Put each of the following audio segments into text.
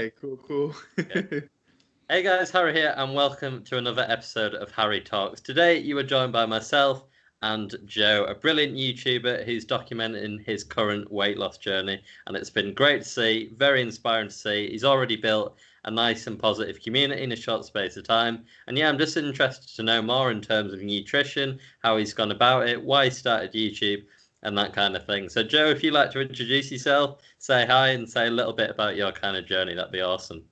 Okay, cool. Okay. Hey guys, Harry here, and welcome to another episode of Harry Talks. Today you are joined by myself and Joe, a brilliant YouTuber who's documenting his current weight loss journey, and it's been great to see, very inspiring to see. He's already built a nice and positive community in a short space of time, and yeah, I'm just interested to know more in terms of nutrition, how he's gone about it, why he started YouTube, and that kind of thing. So Joe, if you'd like to introduce yourself, say hi and say a little bit about your kind of journey, that'd be awesome.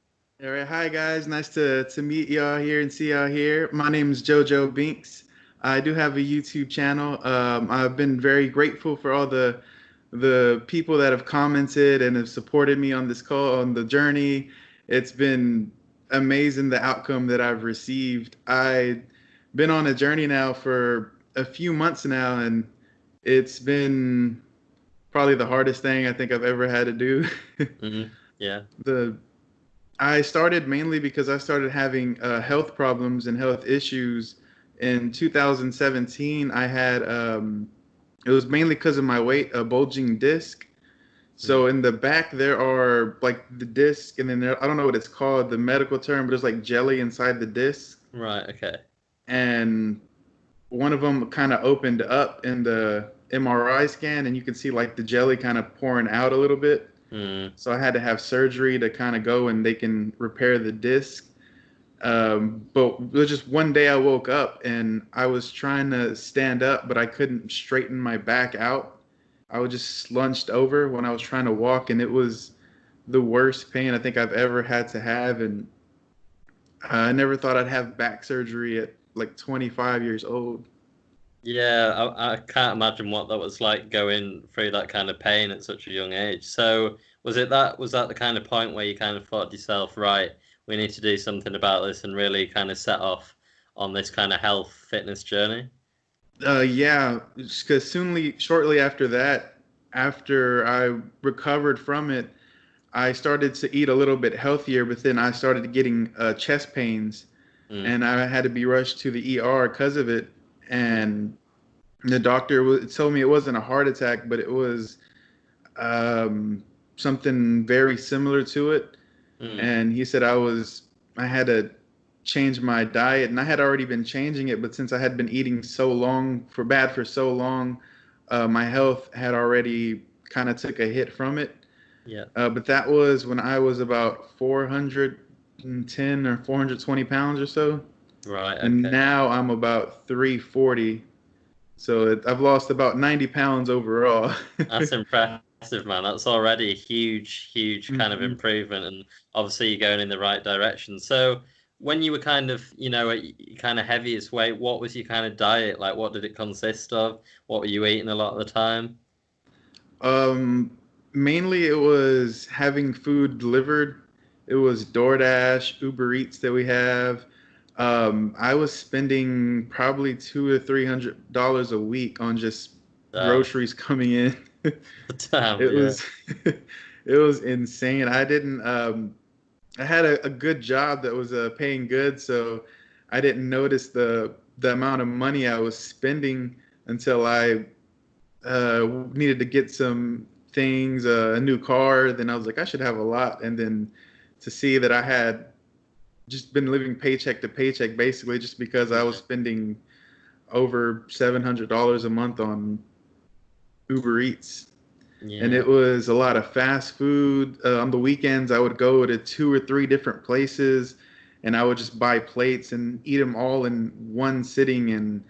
All right, hi guys. Nice to meet y'all here and see y'all here. My name is JoeJoeBinx. I do have a YouTube channel. I've been very grateful for all the people that have commented and have supported me on this call on the journey. It's been amazing the outcome that I've received. I've been on a journey now for a few months now, and it's been probably the hardest thing I think I've ever had to do. Yeah. the I started mainly because I started having health problems and health issues in 2017. I had it was mainly because of my weight, a bulging disc. So in the back there are like the disc, and then I don't know what it's called, the medical term, but there's like jelly inside the disc. Right. Okay. And one of them kind of opened up in the MRI scan, and you can see like the jelly kind of pouring out a little bit. So I had to have surgery to kind of go and they can repair the disc. But it was just one day I woke up and I was trying to stand up, but I couldn't straighten my back out. I was just slunched over when I was trying to walk, and it was the worst pain I think I've ever had to have. And I never thought I'd have back surgery at like 25 years old. Yeah, I can't imagine what that was like going through that kind of pain at such a young age. So was that the kind of point where you kind of thought to yourself, right, we need to do something about this and really kind of set off on this kind of health fitness journey? Yeah, because shortly after that, after I recovered from it, I started to eat a little bit healthier, but then I started getting chest pains, and I had to be rushed to the ER because of it. And the doctor told me it wasn't a heart attack, but it was something very similar to it. And he said I had to change my diet, and I had already been changing it, but since I had been eating for so long, my health had already kind of took a hit from it. Yeah. But that was when I was about 410 or 420 pounds or so. Right. Okay. And now I'm about 340. So I've lost about 90 pounds overall. That's impressive, man. That's already a huge kind of improvement, and obviously you're going in the right direction. So when you were kind of, at your kind of heaviest weight, what was your kind of diet? Like, what did it consist of? What were you eating a lot of the time? Mainly it was having food delivered. It was DoorDash, Uber Eats that we have. I was spending probably $200 or $300 a week on just groceries coming in. Damn, It was it was insane. I didn't I had a good job that was paying good, so I didn't notice the amount of money I was spending until I needed to get some things, a new car. Then I was like, I should have a lot. And then to see that I had just been living paycheck to paycheck, basically, just because I was spending over $700 a month on Uber Eats. Yeah. And it was a lot of fast food. On the weekends, I would go to 2 or 3 different places, and I would just buy plates and eat them all in one sitting. And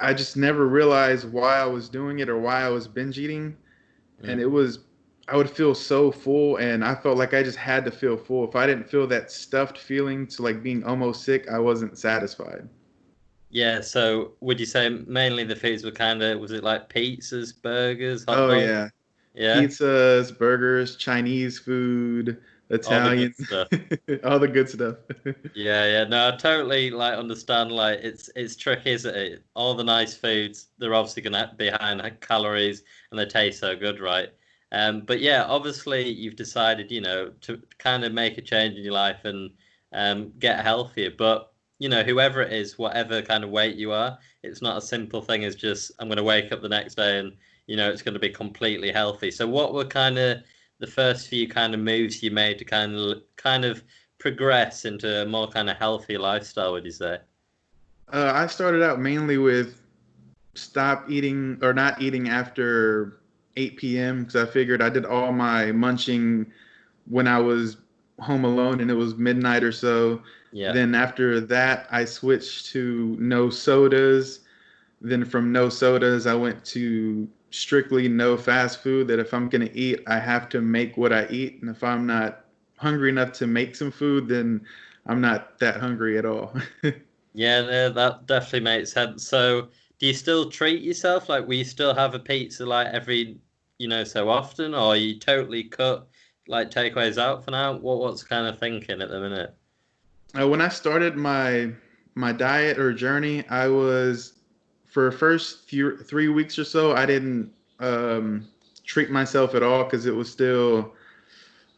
I just never realized why I was doing it or why I was binge eating. And I would feel so full, and I felt like I just had to feel full. If I didn't feel that stuffed feeling to like being almost sick, I wasn't satisfied. Yeah, so would you say mainly the foods were was it like pizzas, burgers, hot Oh dogs? yeah. Yeah, Pizzas, burgers, Chinese food, all the good Italian, stuff. all the good stuff. Yeah. No, I totally understand. Like it's tricky, isn't it? All the nice foods, they're obviously gonna be high in calories and they taste so good, right? But yeah, obviously you've decided, to kind of make a change in your life and get healthier. But whoever it is, whatever kind of weight you are, it's not a simple thing as just I'm going to wake up the next day and it's going to be completely healthy. So what were kind of the first few kind of moves you made to kind of progress into a more kind of healthy lifestyle, would you say? I started out mainly with stop eating or not eating after 8 p.m. because I figured I did all my munching when I was home alone and it was midnight or so. Yeah. Then after that, I switched to no sodas. Then from no sodas, I went to strictly no fast food. That if I'm going to eat, I have to make what I eat. And if I'm not hungry enough to make some food, then I'm not that hungry at all. Yeah, no, that definitely makes sense. So, do you still treat yourself? Like, will you still have a pizza like every, so often, or are you totally cut like takeaways out for now? What's kind of thinking at the minute? When I started my diet or journey, I was for first 3 weeks or so, I didn't um, treat myself at all because it was still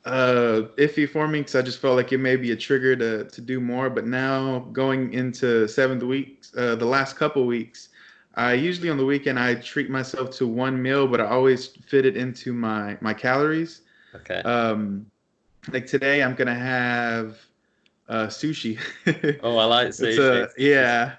iffy for me because I just felt like it may be a trigger to do more. But now going into seventh weeks, the last couple weeks, I usually on the weekend I treat myself to one meal, but I always fit it into my calories. Okay. Like today, I'm gonna have sushi. Oh, I like It's sushi. Sushi's, yeah.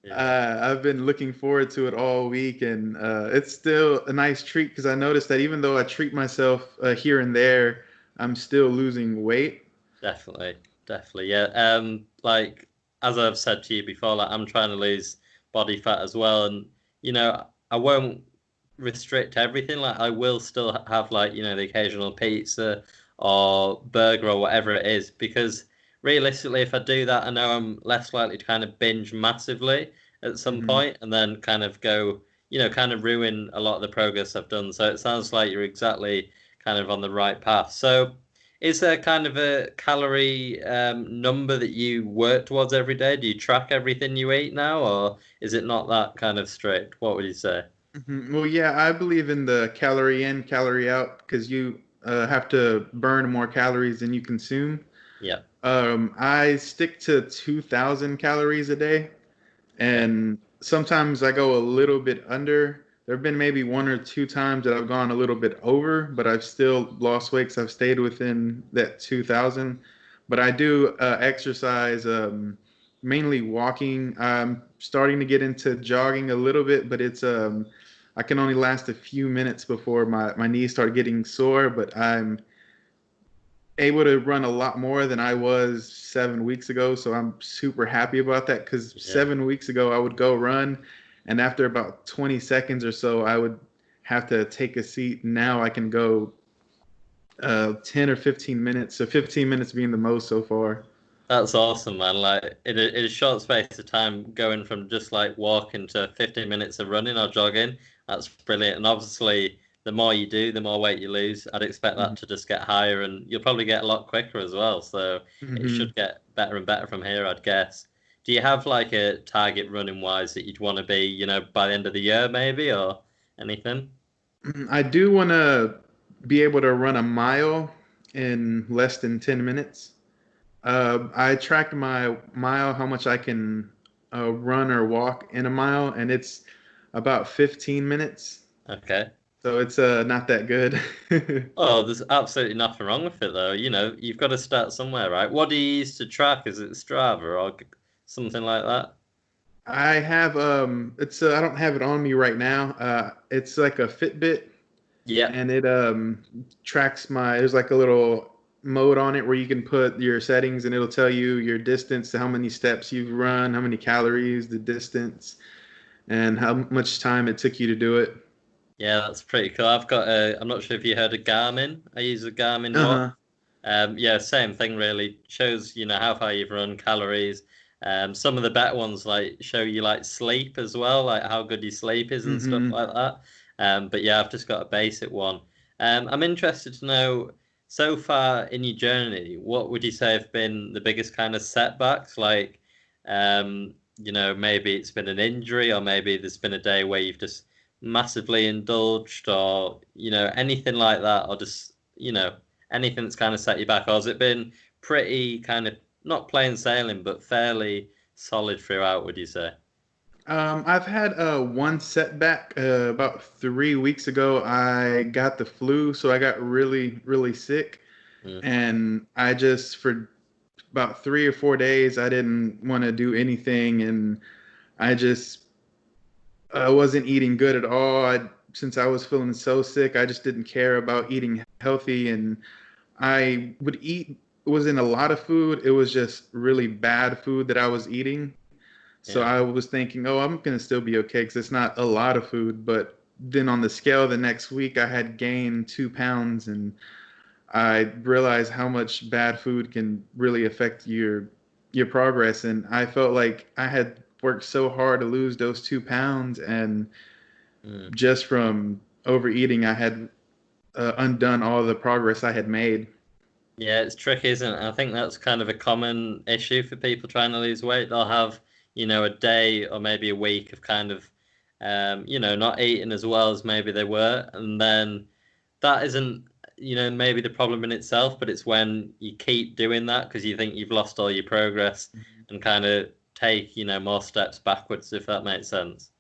yeah. I've been looking forward to it all week, and it's still a nice treat because I noticed that even though I treat myself here and there, I'm still losing weight. Definitely, definitely, yeah. Like as I've said to you before, like I'm trying to lose body fat as well, and I won't restrict everything. Like I will still have like the occasional pizza or burger or whatever it is, because realistically, if I do that, I know I'm less likely to kind of binge massively at some Hmm. point, and then kind of go, kind of ruin a lot of the progress I've done. So it sounds like you're exactly kind of on the right path. So. Is there kind of a calorie number that you work towards every day? Do you track everything you eat now, or is it not that kind of strict? What would you say? Well, yeah, I believe in the calorie in, calorie out because you have to burn more calories than you consume. Yeah. I stick to 2,000 calories a day. Okay. And sometimes I go a little bit under. There have been maybe one or two times that I've gone a little bit over, but I've still lost weight because I've stayed within that 2,000. But I do exercise, mainly walking. I'm starting to get into jogging a little bit, but it's I can only last a few minutes before my knees start getting sore. But I'm able to run a lot more than I was 7 weeks ago. So I'm super happy about that because Yeah. 7 weeks ago I would go run, and after about 20 seconds or so, I would have to take a seat. Now I can go 10 or 15 minutes. So 15 minutes being the most so far. That's awesome, man. Like in a short space of time, going from just like walking to 15 minutes of running or jogging, that's brilliant. And obviously, the more you do, the more weight you lose. I'd expect that to just get higher, and you'll probably get a lot quicker as well. So it Mm-hmm. should get better and better from here, I'd guess. Do you have like a target running wise that you'd want to be, by the end of the year maybe, or anything? I do want to be able to run a mile in less than 10 minutes. I tracked my mile, how much I can run or walk in a mile, and it's about 15 minutes. Okay. So it's not that good. Oh, there's absolutely nothing wrong with it though. You've got to start somewhere, right? What do you use to track? Is it Strava or something like that? I have it's I don't have it on me right now. It's like a Fitbit, Yeah. and it tracks my. There's like a little mode on it where you can put your settings, and it'll tell you your distance, how many steps you've run, how many calories, the distance, and how much time it took you to do it. Yeah, that's pretty cool. I've got I'm not sure if you heard of Garmin. I use a Garmin watch. Uh-huh. Yeah, same thing really. Shows, how far you've run, calories. Some of the better ones like show you like sleep as well, like how good your sleep is and stuff Hmm. like that. But yeah, I've just got a basic one. I'm interested to know, so far in your journey, what would you say have been the biggest kind of setbacks? Like, maybe it's been an injury, or maybe there's been a day where you've just massively indulged, or anything like that, or just anything that's kind of set you back, or has it been pretty kind of not plain sailing but fairly solid throughout, would you say? I've had one setback. About 3 weeks ago, I got the flu, so I got really, really sick, Mm. and I just for about 3 or 4 days, I didn't want to do anything, and I wasn't eating good at all. Since I was feeling so sick, I just didn't care about eating healthy, and I would eat. It wasn't a lot of food. It was just really bad food that I was eating. So Yeah. I was thinking, oh, I'm gonna still be okay because it's not a lot of food. But then on the scale the next week, I had gained 2 pounds, and I realized how much bad food can really affect your progress. And I felt like I had worked so hard to lose those 2 pounds, and Mm. just from overeating, I had undone all the progress I had made. Yeah, it's tricky, isn't it? I think that's kind of a common issue for people trying to lose weight. They'll have, a day or maybe a week of kind of, not eating as well as maybe they were. And then that isn't, maybe the problem in itself, but it's when you keep doing that because you think you've lost all your progress and kind of take, more steps backwards, if that makes sense.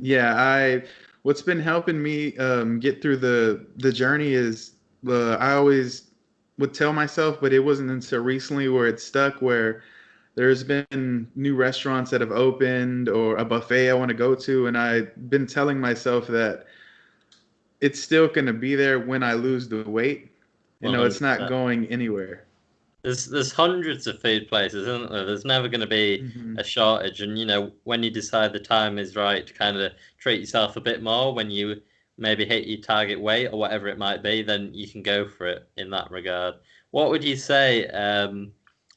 Yeah, what's been helping me get through the journey is I always would tell myself, but it wasn't until recently where it stuck, where there's been new restaurants that have opened or a buffet I want to go to, and I've been telling myself that it's still going to be there when I lose the weight. It's not 100%. going anywhere. There's hundreds of food places, isn't there? There's never going to be Hmm. a shortage, and when you decide the time is right to kind of treat yourself a bit more, when you maybe hit your target weight or whatever it might be, then you can go for it in that regard. What would you say?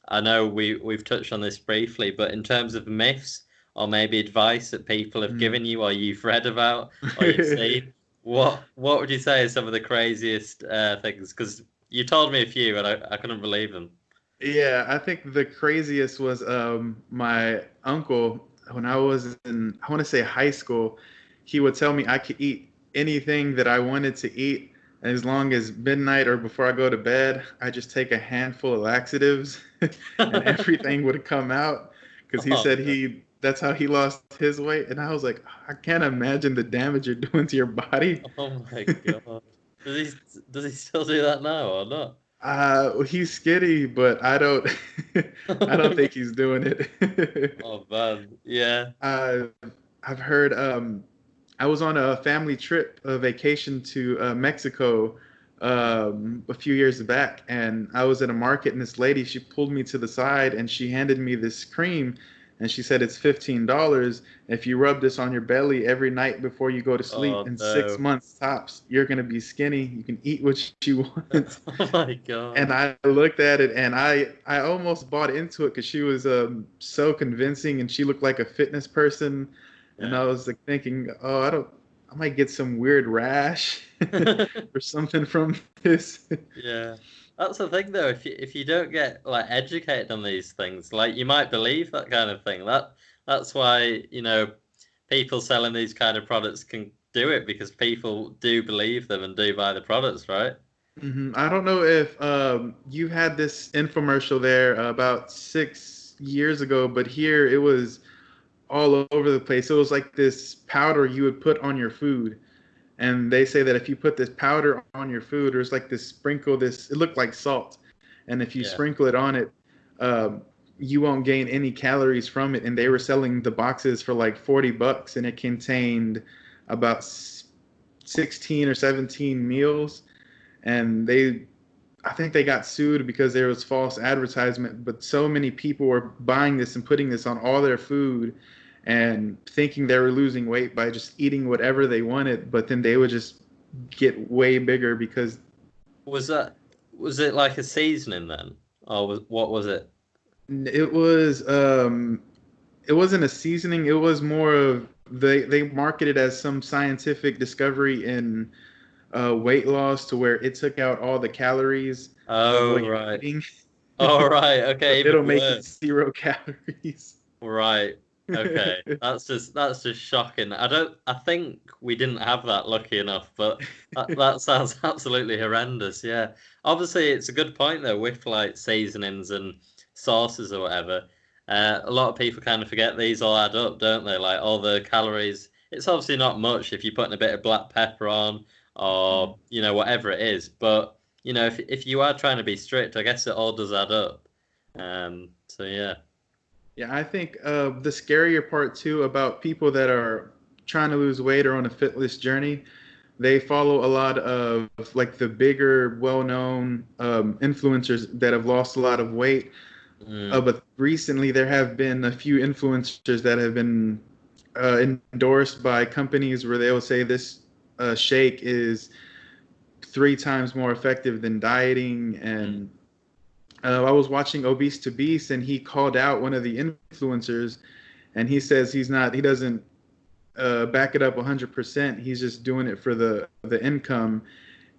I know we've touched on this briefly, but in terms of myths or maybe advice that people have given you or you've read about or you've seen, what would you say are some of the craziest things? Because you told me a few, and I couldn't believe them. Yeah, I think the craziest was my uncle when I was in, I want to say high school. He would tell me I could eat anything that I wanted to eat as long as midnight or before I go to bed. I just take a handful of laxatives and everything would come out because he Oh said no! that's how he lost his weight. And I was like, I can't imagine the damage you're doing to your body. Oh my God! Does he still do that now or not? He's skinny, but I don't I don't think he's doing it. Oh man, yeah. Uh, I've heard I was on a family trip, a vacation to Mexico a few years back, and I was at a market, and this lady, she pulled me to the side and she handed me this cream, and she said it's $15. If you rub this on your belly every night before you go to sleep, Oh in six no! months tops, you're gonna be skinny. You can eat what you want. Oh my God! And I looked at it, and I almost bought into it because she was so convincing, and she looked like a fitness person. And I Yeah. was like thinking, oh, I might get some weird rash or something from this. Yeah. That's the thing though, if you don't get like educated on these things, like you might believe that kind of thing. That's why, people selling these kind of products can do it because people do believe them and do buy the products, right? I don't know if you had this infomercial there about 6 years ago, but here it was all over the place. It was like this powder you would put on your food. And they say that if you put this powder on your food, there's like this sprinkle, it looked like salt. And if you Yeah. sprinkle it on it, um, you won't gain any calories from it. And they were selling the boxes for like $40, and it contained about 16 or 17 meals. And I think they got sued because there was false advertisement, but so many people were buying this and putting this on all their food and thinking they were losing weight by just eating whatever they wanted, but then they would just get way bigger because Was it like a seasoning then? Or what was it? it was it wasn't a seasoning, it was more of they marketed as some scientific discovery in weight loss to where it took out all the calories of Oh what you're right. eating. Oh right, So okay, even it'll make it worse. 0 calories. Right. Okay. That's just shocking. I think we didn't have that lucky enough, but that sounds absolutely horrendous. Yeah. Obviously it's a good point though with like seasonings and sauces or whatever. A lot of people kind of forget these all add up, don't they? Like all the calories. It's obviously not much if you're putting a bit of black pepper on or, whatever it is. But, if you are trying to be strict, I guess it all does add up. So, yeah. Yeah, I think the scarier part too about people that are trying to lose weight or on a fitness journey, they follow a lot of like the bigger, well-known influencers that have lost a lot of weight. But recently, there have been a few influencers that have been endorsed by companies where they will say this shake is 3 times more effective than dieting. And I was watching Obese to Beast, and he called out one of the influencers, and he says he doesn't back it up 100%. He's just doing it for the income.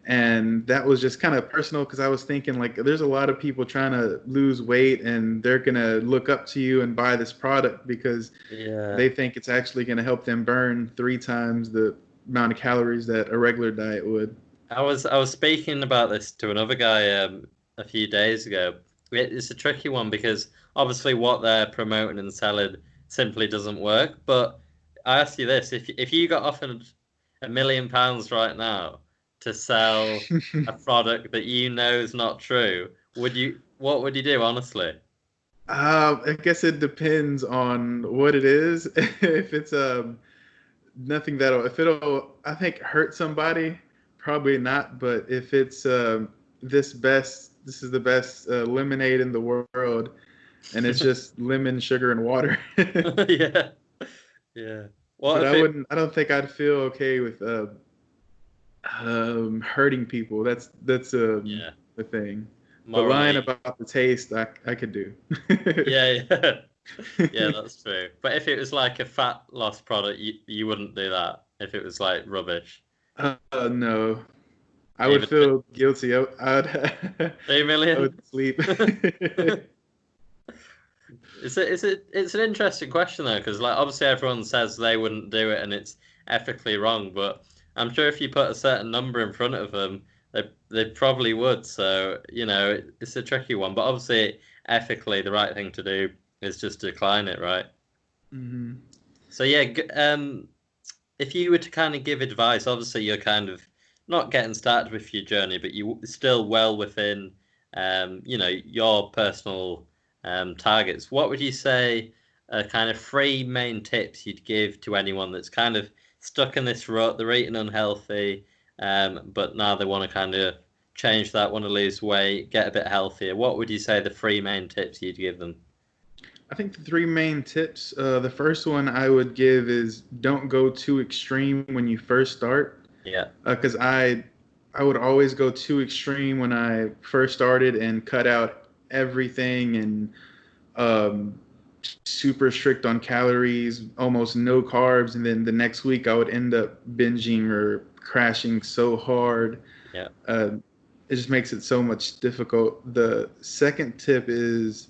And that was just kind of personal because I was thinking, like, there's a lot of people trying to lose weight and they're going to look up to you and buy this product because they think it's actually going to help them burn 3 times the amount of calories that a regular diet would. I was speaking about this to another guy a few days ago. It's a tricky one because obviously what they're promoting and selling simply doesn't work. But I ask you this: if you got offered £1 million right now to sell a product that you know is not true, what would you do, honestly? I guess it depends on what it is. If it's nothing if it'll I think hurt somebody, probably not. But if it's this is the best lemonade in the world, and it's just lemon, sugar, and water. Yeah, yeah. What But if it? I don't think I'd feel okay with hurting people. That's Yeah, the thing. But lying morally. about the taste, I could do. Yeah, yeah. Yeah, that's true. But if it was like a fat loss product, you wouldn't do that. If it was like rubbish. No, I would Even feel guilty. $3 I million. would sleep. It's an interesting question though, because like obviously everyone says they wouldn't do it and it's ethically wrong, but I'm sure if you put a certain number in front of them, they probably would. So it's a tricky one, but obviously ethically the right thing to do is just decline it, right? Hmm. So yeah, if you were to kind of give advice, obviously you're kind of not getting started with your journey, but you still well within, your personal targets. What would you say are kind of 3 main tips you'd give to anyone that's kind of stuck in this rut? They're eating unhealthy, but now they want to kind of change that, want to lose weight, get a bit healthier. What would you say the 3 main tips you'd give them? I think the 3 main tips. The first one I would give is don't go too extreme when you first start. Yeah, Because I would always go too extreme when I first started and cut out everything and um, super strict on calories, almost no carbs, and then the next week I would end up binging or crashing so hard. yeah, Uh, it just makes it so much difficult. The second tip is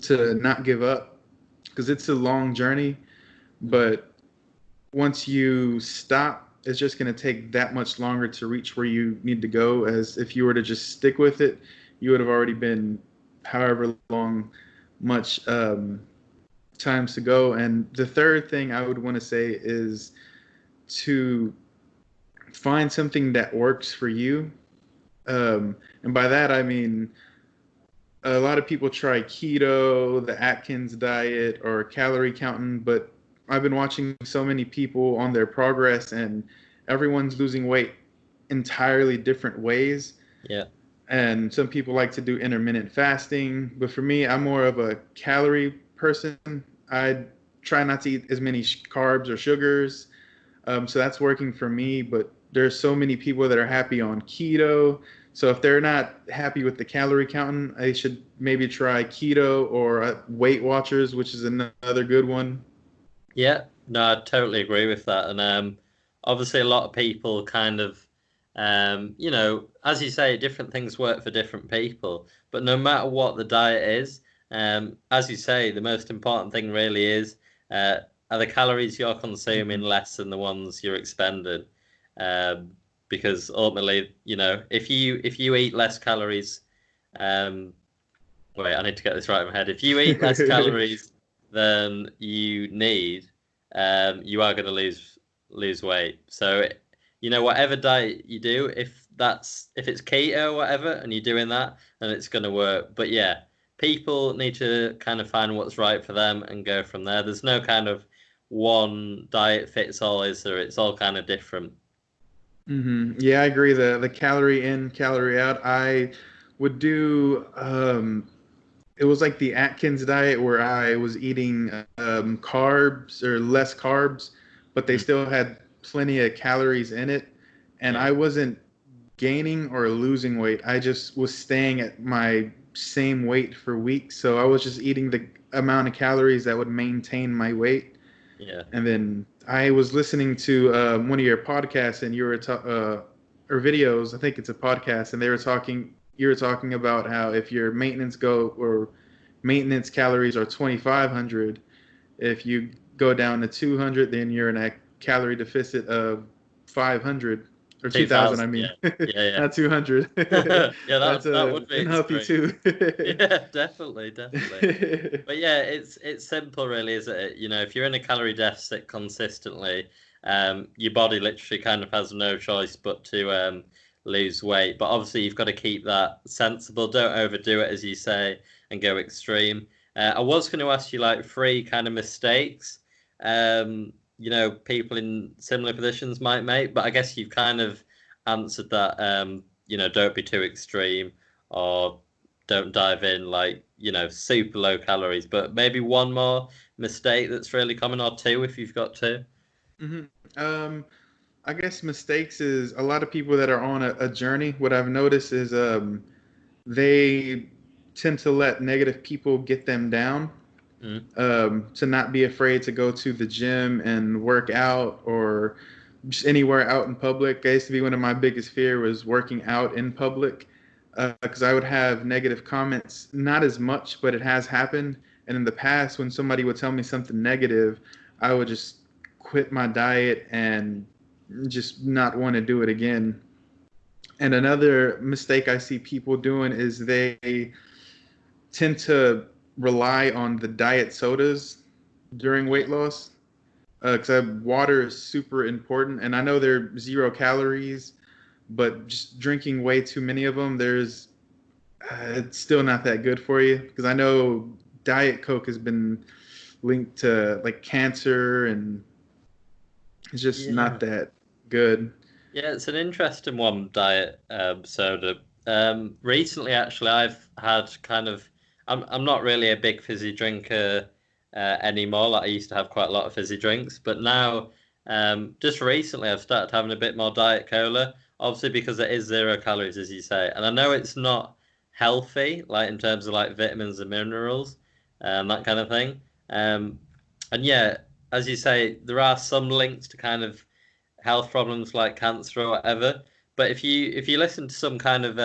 to not give up because it's a long journey, but once you stop, it's just going to take that much longer to reach where you need to go. As if you were to just stick with it, you would have already been however long much times to go. And the third thing I would want to say is to find something that works for you. And by that, I mean, a lot of people try keto, the Atkins diet, or calorie counting, but I've been watching so many people on their progress, and everyone's losing weight entirely different ways. yeah. And some people like to do intermittent fasting, but for me, I'm more of a calorie person. I try not to eat as many carbs or sugars, so that's working for me. But there's so many people that are happy on keto. So if they're not happy with the calorie counting, they should maybe try keto or Weight Watchers, which is another good one. Yeah, no, I totally agree with that. And obviously, a lot of people kind of, as you say, different things work for different people. But no matter what the diet is, as you say, the most important thing really is are the calories you're consuming less than the ones you're expending? Um, because ultimately, if you eat less calories, um, Wait, I need to get this right in my head. If you eat less calories than you need, you are going to lose weight. So, whatever diet you do, if it's keto or whatever, and you're doing that, then it's going to work. But yeah, people need to kind of find what's right for them and go from there. There's no kind of one diet fits all, is there? It's all kind of different. Yeah, I agree. The calorie in, calorie out. I would do. It was like the Atkins diet where I was eating carbs or less carbs, but they still had plenty of calories in it, and Yeah. I wasn't gaining or losing weight. I just was staying at my same weight for weeks. So I was just eating the amount of calories that would maintain my weight. Yeah. And then I was listening to one of your podcasts, and you were or videos. I think it's a podcast, and they were talking. You were talking about how if your maintenance calories are 2,500, if you go down to 200, then you're in a calorie deficit of 500 or 2,000. I 2000. mean, Yeah. Yeah. not 200. Yeah, That's that would be unhealthy extreme. too. Yeah, definitely. But yeah, it's simple, really, isn't it? If you're in a calorie deficit consistently, your body literally kind of has no choice but to lose weight. But obviously, you've got to keep that sensible. Don't overdo it, as you say, and go extreme. I was going to ask you like three kind of mistakes, people in similar positions might make, but I guess you've kind of answered that. Don't be too extreme, or don't dive in like super low calories. But maybe one more mistake that's really common, or two if you've got two. hmm I guess mistakes is a lot of people that are on a journey. What I've noticed is they tend to let negative people get them down. To not be afraid to go to the gym and work out or just anywhere out in public. I used to be one of my biggest fear was working out in public because I would have negative comments, not as much, but it has happened. And in the past, when somebody would tell me something negative, I would just quit my diet and just not want to do it again. And another mistake I see people doing is they tend to rely on the diet sodas during weight loss because water is super important. And I know they're 0 calories, but just drinking way too many of them, it's still not that good for you. Because I know Diet Coke has been linked to like cancer, and it's just not that good. Yeah, it's an interesting one, diet soda. Recently, actually, I've had kind of. I'm not really a big fizzy drinker anymore. Like I used to have quite a lot of fizzy drinks, but now, just recently, I've started having a bit more diet cola. Obviously, because it is 0 calories, as you say, and I know it's not healthy, like in terms of like vitamins and minerals, that kind of thing. And yeah, as you say, there are some links to kind of health problems like cancer or whatever. But if you listen to some kind of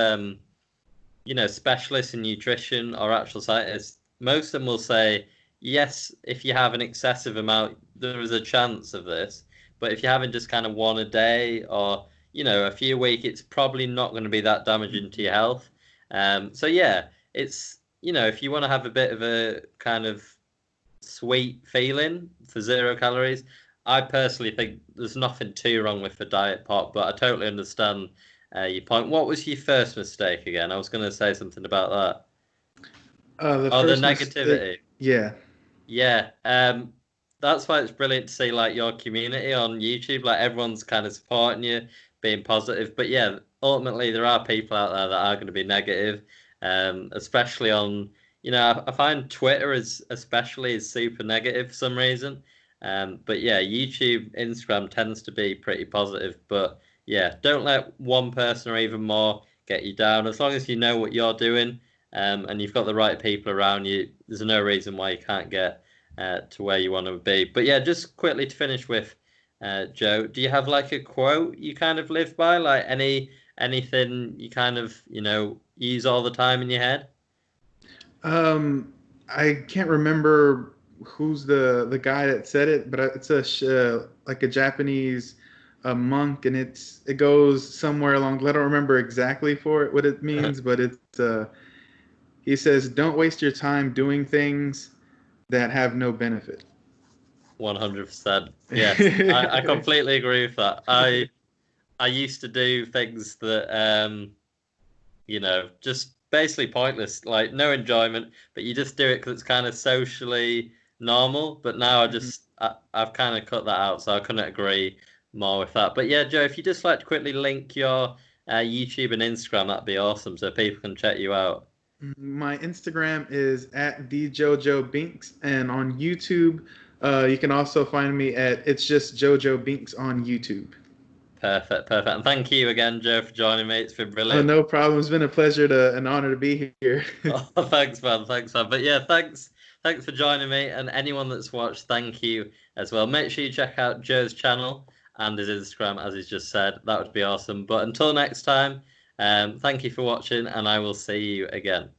specialists in nutrition or actual scientists, most of them will say yes, if you have an excessive amount, there is a chance of this. But if you're having just kind of one a day or a few a week, it's probably not going to be that damaging to your health. So yeah, it's if you want to have a bit of a kind of sweet feeling for 0 calories, I personally think there's nothing too wrong with the diet pot, but I totally understand your point. What was your first mistake again? I was going to say something about that. The Oh, the first mistake, negativity. yeah. Yeah. That's why it's brilliant to see like your community on YouTube. Like everyone's kind of supporting you, being positive. But yeah, ultimately there are people out there that are going to be negative, especially on. I find Twitter is super negative for some reason. But yeah, YouTube, Instagram tends to be pretty positive. But yeah, don't let one person or even more get you down. As long as you know what you're doing, and you've got the right people around you, there's no reason why you can't get to where you want to be. But yeah, just quickly to finish with, Joe, do you have like a quote you kind of live by, like anything you kind of use all the time in your head? I can't remember who's the guy that said it, but it's like a Japanese monk, and it goes somewhere along. I don't remember exactly for it what it means, but He says, "Don't waste your time doing things that have no benefit." 100%. Yes, I completely agree with that. I used to do things that just basically pointless, like no enjoyment, but you just do it because it's kind of socially normal. But now I've kind of cut that out, so I couldn't agree more with that. But yeah, Joe, if you just like to quickly link your YouTube and Instagram, that'd be awesome, so people can check you out. My Instagram is at the JoeJoeBinx, and on YouTube, you can also find me at It's Just JoeJoeBinx on YouTube. Perfect, perfect. And thank you again, Joe, for joining me. It's been Oh, brilliant. no problem. It's been a pleasure an honor to be here. Oh, thanks, man. Thanks, man. But yeah, thanks for joining me. And anyone that's watched, thank you as well. Make sure you check out Joe's channel and his Instagram, as he's just said. That would be awesome. But until next time, thank you for watching, and I will see you again.